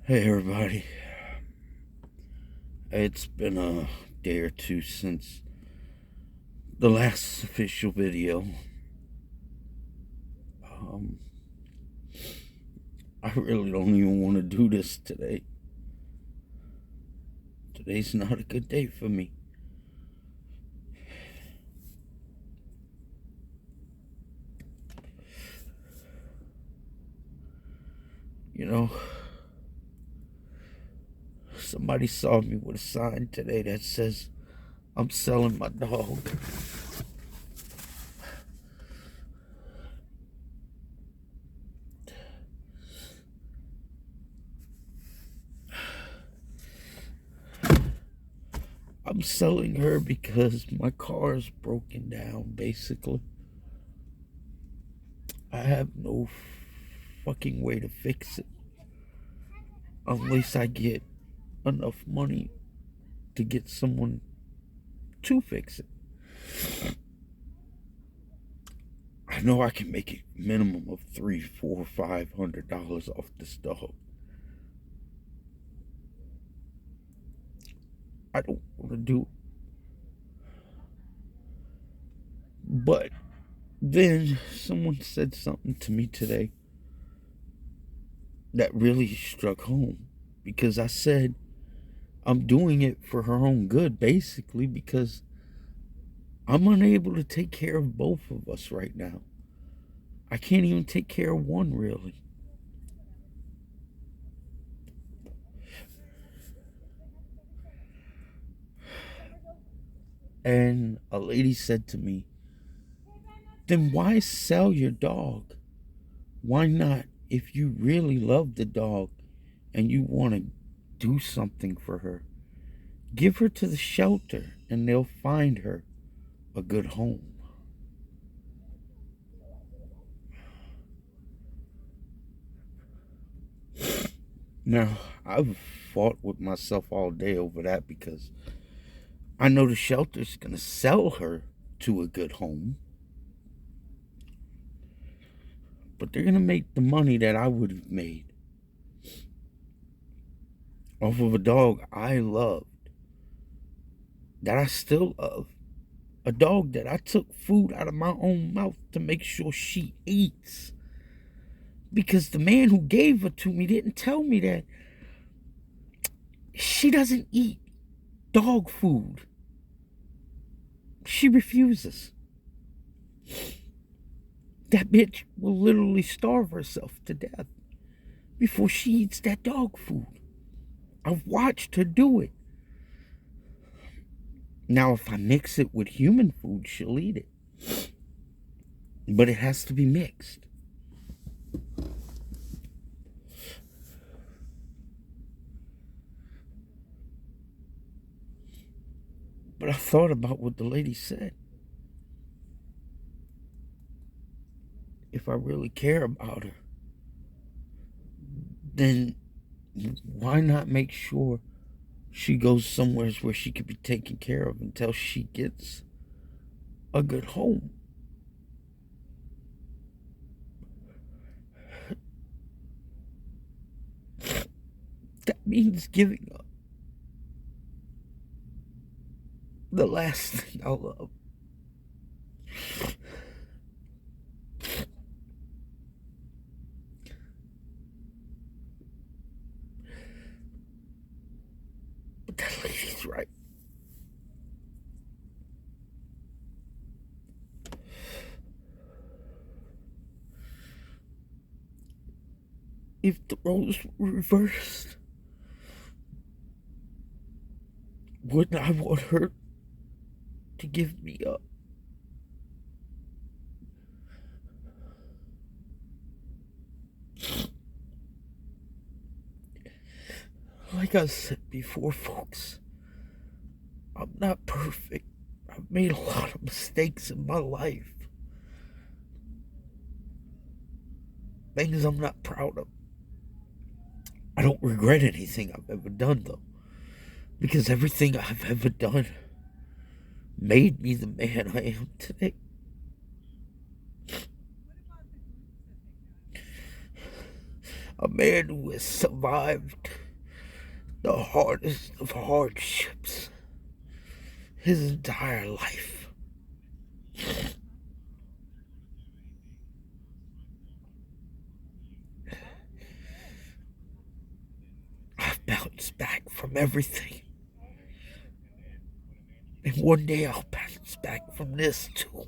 Hey everybody, it's been a day or two since the last official video. Um, I really don't even want to do this today. Today's not a good day for me. You know, somebody saw me with a sign today that says I'm selling my dog. I'm selling her because my car is broken down, basically. I have no fucking way to fix it unless I get enough money to get someone to fix it. I know I can make a minimum of $300, $400, $500 off this dog. I don't want to do it. But then someone said something to me today that really struck home because I said I'm doing it for her own good, basically, because I'm unable to take care of both of us right now. I can't even take care of one, really. And a lady said to me, then why sell your dog? Why not, if you really love the dog and you want to do something for her, give her to the shelter and they'll find her a good home. Now, I've fought with myself all day over that because I know the shelter's going to sell her to a good home, but they're going to make the money that I would have made off of a dog I loved, that I still love. A dog that I took food out of my own mouth to make sure she eats. Because the man who gave her to me didn't tell me that she doesn't eat dog food. She refuses. That bitch will literally starve herself to death before she eats that dog food. I've watched her do it. Now, if I mix it with human food, she'll eat it. But it has to be mixed. But I thought about what the lady said. If I really care about her, then why not make sure she goes somewhere where she can be taken care of until she gets a good home? That means giving up the last thing I love. But that lady's right. If the roles were reversed, wouldn't I want her to give me up? Like I said before, folks, I'm not perfect. I've made a lot of mistakes in my life. Things I'm not proud of. I don't regret anything I've ever done, though, because everything I've ever done made me the man I am today. A man who has survived the hardest of hardships his entire life. I've bounced back from everything. And one day I'll bounce back from this too.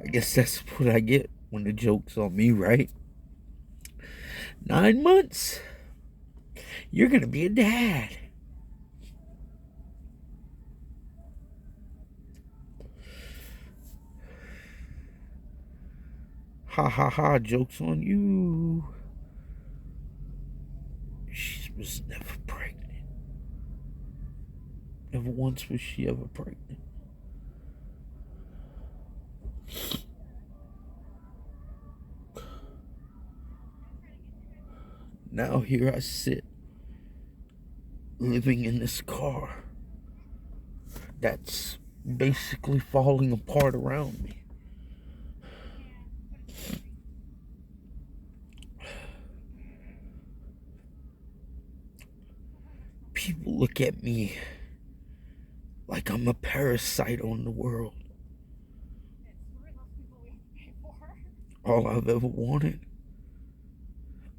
I guess that's what I get when the joke's on me, right? 9 months. You're gonna be a dad. Ha ha ha, joke's on you. She was never pregnant. Never once was she ever pregnant. Now here I sit, living in this car that's basically falling apart around me. People look at me like I'm a parasite on the world. All I've ever wanted,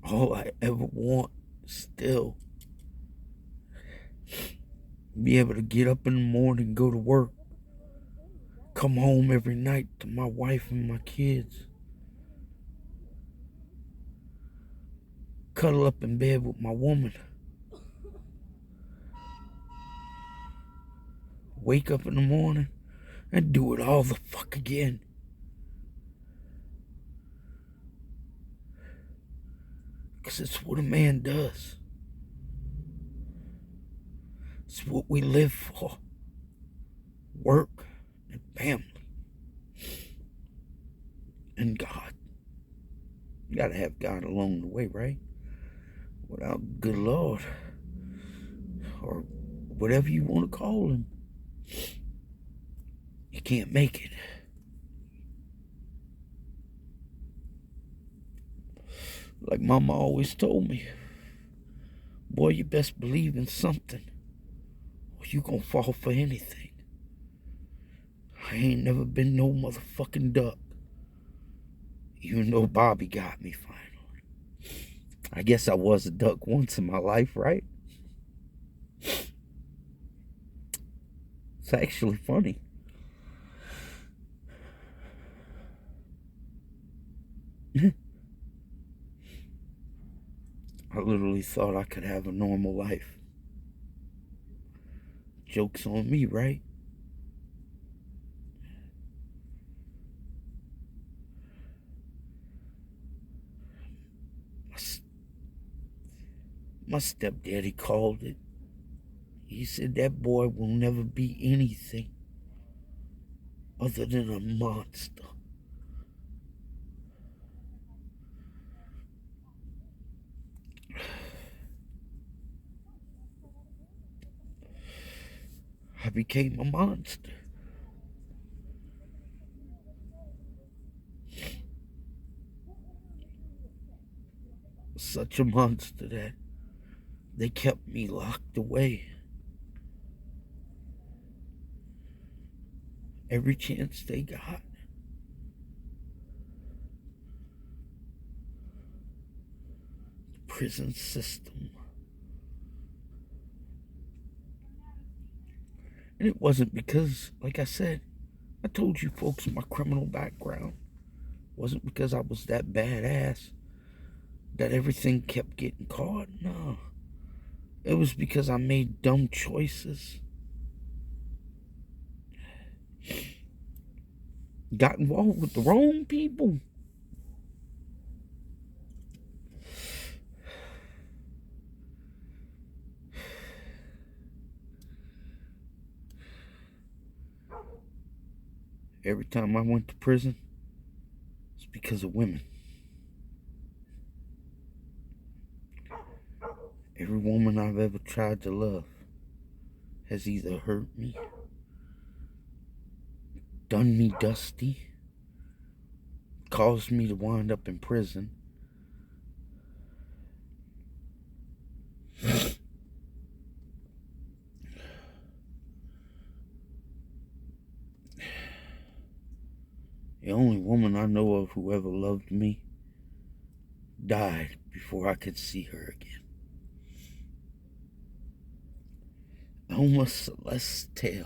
all I ever want still, be able to get up in the morning, go to work, come home every night to my wife and my kids, cuddle up in bed with my woman, wake up in the morning and do it all the fuck again. Because it's what a man does. It's what we live for. Work and family. And God. You gotta have God along the way, right? Without good Lord, or whatever you want to call him, you can't make it. Like Mama always told me, boy, you best believe in something, or you gonna fall for anything. I ain't never been no motherfucking duck, even though Bobby got me finally. I guess I was a duck once in my life, right? It's actually funny. I literally thought I could have a normal life. Joke's on me, right? My stepdaddy called it. He said that boy will never be anything other than a monster. I became a monster. Such a monster that they kept me locked away. Every chance they got. The prison system. And it wasn't because, like I said, I told you folks my criminal background. It wasn't because I was that badass that everything kept getting caught. No. It was because I made dumb choices. Got involved with the wrong people. Every time I went to prison, it's because of women. Every woman I've ever tried to love has either hurt me, done me dusty, caused me to wind up in prison. The only woman I know of who ever loved me died before I could see her again. Alma Celeste Taylor.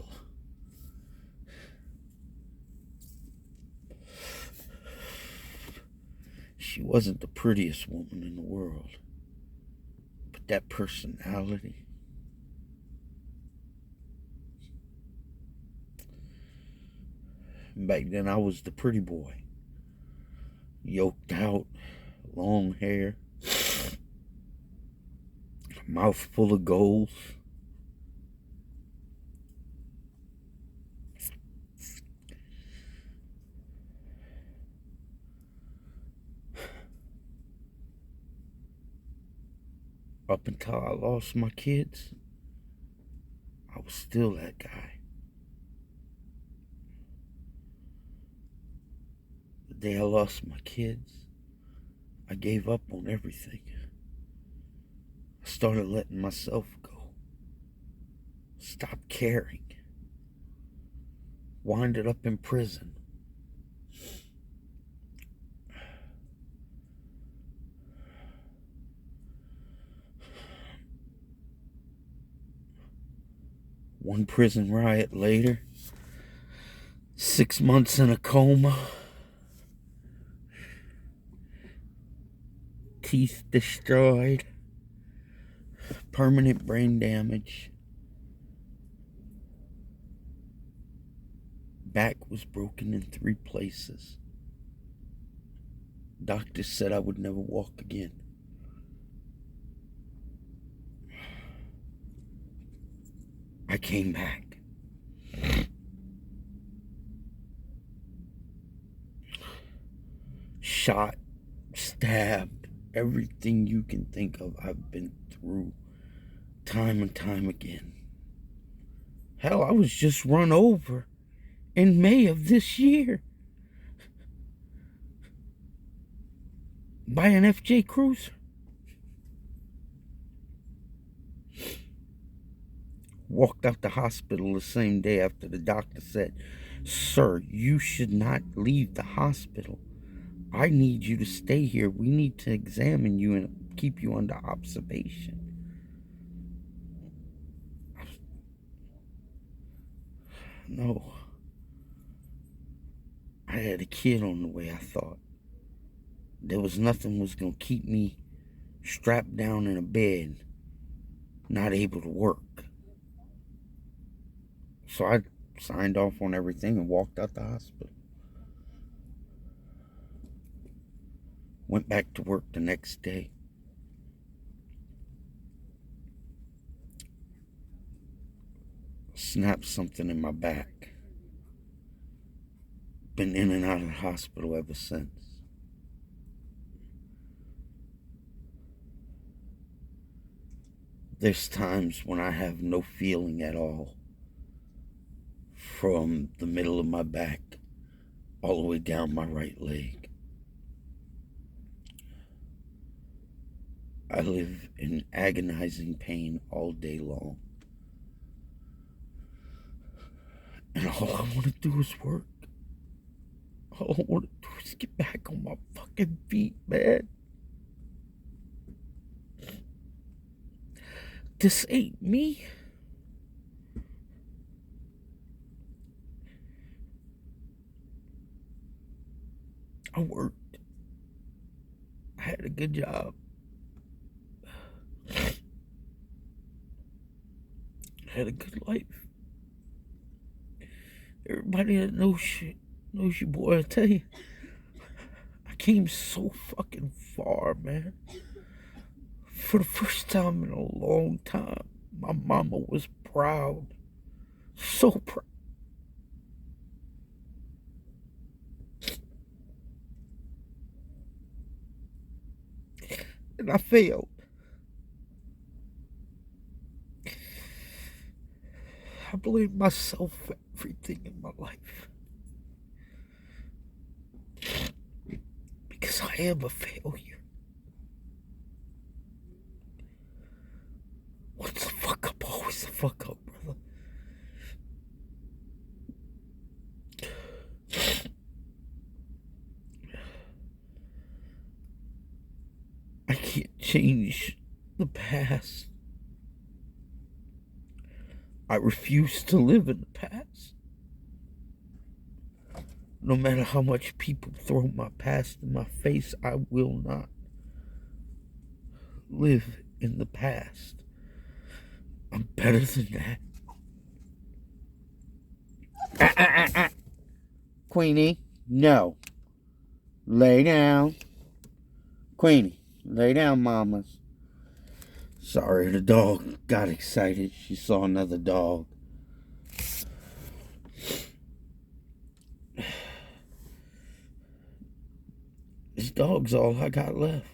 She wasn't the prettiest woman in the world, but that personality. Back then I was the pretty boy. Yoked out, long hair, mouth full of goals. Up until I lost my kids, I was still that guy. The day I lost my kids, I gave up on everything. I started letting myself go. Stopped caring. Winded up in prison. One prison riot later, 6 months in a coma, teeth destroyed, permanent brain damage, back was broken in 3 places. Doctors said I would never walk again. I came back. Shot, stabbed, everything you can think of I've been through time and time again. Hell, I was just run over in May of this year by an FJ Cruiser. Walked out the hospital the same day after the doctor said, "Sir, you should not leave the hospital. I need you to stay here. We need to examine you and keep you under observation." No. I had a kid on the way, I thought. There was nothing was going to keep me strapped down in a bed, not able to work. So I signed off on everything and walked out the hospital. Went back to work the next day. Snapped something in my back. Been in and out of the hospital ever since. There's times when I have no feeling at all, from the middle of my back all the way down my right leg. I live in agonizing pain all day long. And all I want to do is work. All I want to do is get back on my fucking feet, man. This ain't me. I worked. I had a good job. I had a good life. Everybody that knows you, boy, I tell you, I came so fucking far, man. For the first time in a long time, my mama was proud. So proud. And I failed. I blame myself for everything in my life. Because I am a failure. What's a fuck up? Always a fuck up, brother. I can't change the past. I refuse to live in the past. No matter how much people throw my past in my face, I will not live in the past. I'm better than that. Queenie, no. Lay down. Queenie, lay down, mamas. Sorry, the dog got excited. She saw another dog. This dog's all I got left.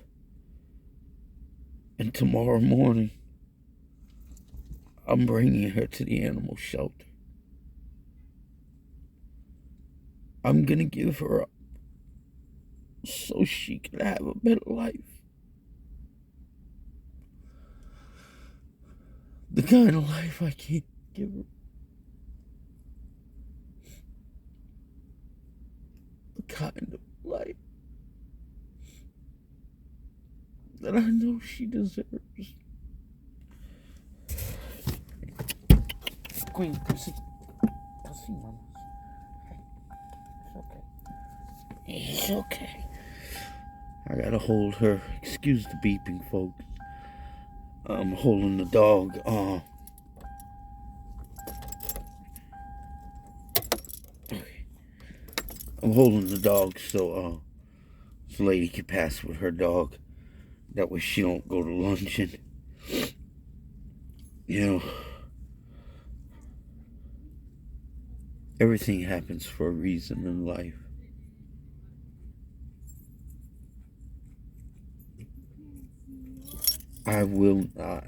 And tomorrow morning, I'm bringing her to the animal shelter. I'm gonna give her up so she can have a better life. The kind of life I can't give her. The kind of life that I know she deserves. Queen, come see. Come see, Mama. It's okay. It's okay. I gotta hold her. Excuse the beeping, folks. I'm holding the dog. Okay. I'm holding the dog so this lady can pass with her dog. That way she don't go to luncheon. You know, everything happens for a reason in life. I will not.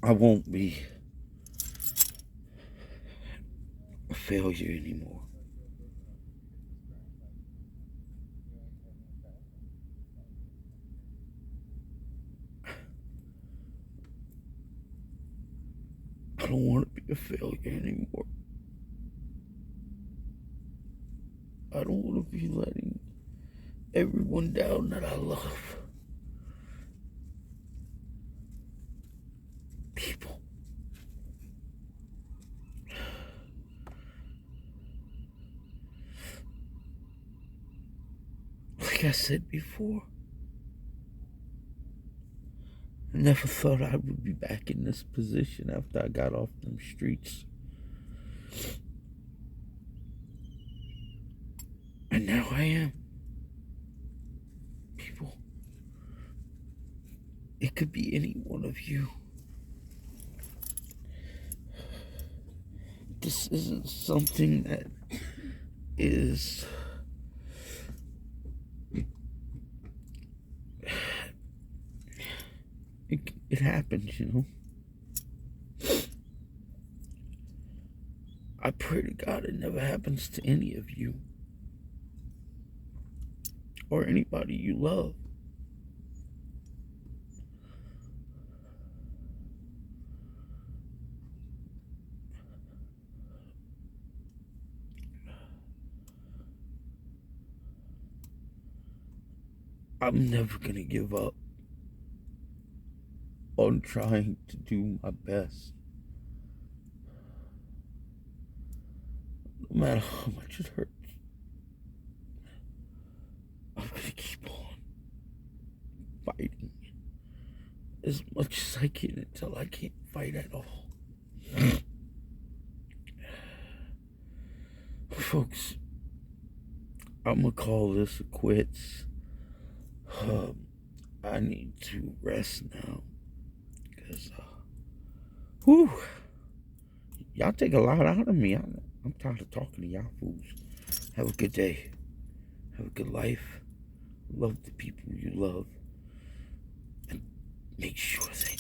I won't be a failure anymore. I don't want to be a failure anymore. I don't want to be letting everyone down that I love. People. Like I said before, I never thought I would be back in this position after I got off them streets. And now I am. People, it could be any one of you. This isn't something that is it happens, you know. I pray to God it never happens to any of you or anybody you love. I'm never gonna give up on trying to do my best. No matter how much it hurts, I'm gonna keep on fighting as much as I can until I can't fight at all. Folks, I'm gonna call this a quits. I need to rest now. Because, y'all take a lot out of me. I'm tired of talking to y'all fools. Have a good day. Have a good life. Love the people you love. And make sure that